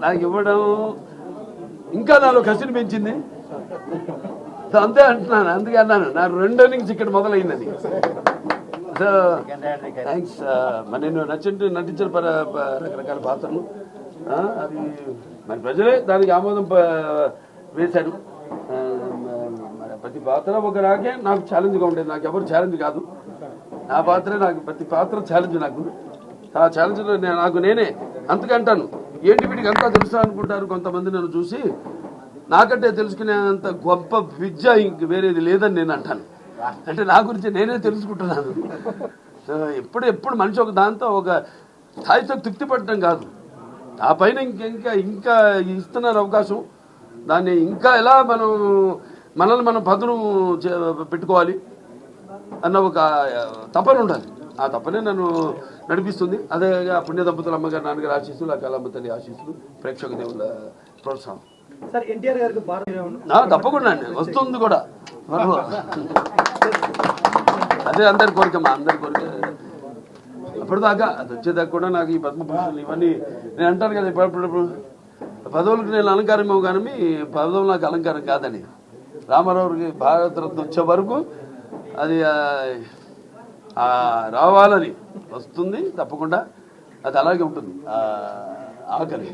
నాకు ఇవ్వడం ఇంకా నాలో కసిని పెంచింది. అంతే అంటున్నాను, అందుకే అన్నాను నా 2 innings ఇక్కడ మొదలైందని. So thanks. నేను నటించిన రకరకాల పాత్రలు అది మరి ప్రజలే దానికి ఆమోదం వేశారు. ప్రతి పాత్ర ఒక రాకే నాకు ఛాలెంజ్గా ఉండేది. నాకు ఎవరు ఛాలెంజ్ కాదు, నా పాత్రే నాకు. ప్రతి పాత్ర ఛాలెంజ్ నాకు. ఆ ఛాలెంజ్లో నాకు నేనే అంతకంటాను. ఏంటి వీటికి అంతా తెలుసా అనుకుంటారు కొంతమంది నన్ను చూసి. నాకంటే తెలుసుకునేంత గొప్ప విద్య ఇంక వేరేది లేదని నేను అంటాను. అంటే నా గురించి నేనే తెలుసుకుంటున్నాను. సో ఎప్పుడు మనిషి ఒక దాంతో ఒక స్థాయితో తృప్తి పడటం కాదు, ఆ పైన ఇంకా ఇస్తున్నారు అవకాశం. దాన్ని ఇంకా ఎలా మనల్ని మనం పదును పెట్టుకోవాలి అన్న ఒక తపన ఉండాలి. ఆ తపనే నన్ను నడిపిస్తుంది. అదే పుణ్య దంపతుల అమ్మగారు నాన్నగారు ఆశీస్సులు, ఆ కళమ్మ తల్లి ఆశీస్సులు, ప్రేక్షక దేవుల ప్రోత్సాహం. తప్పకుండా అండి, వస్తుంది కూడా. అదే అందరి కోరికమ్మా, అందరి కోరిక. అప్పటిదాకా అది వచ్చేదాకా కూడా నాకు ఈ పద్మభూషణ్ ఇవన్నీ నేను అంటాను కదా, ఇప్పుడు పదవులకు నేను అలంకారం కానీ పదవులు నాకు అలంకారం కాదని. రామారావుకి భారతరత్న వచ్చే వరకు అది రావాలని వస్తుంది తప్పకుండా. అది అలాగే ఉంటుంది ఆకలి.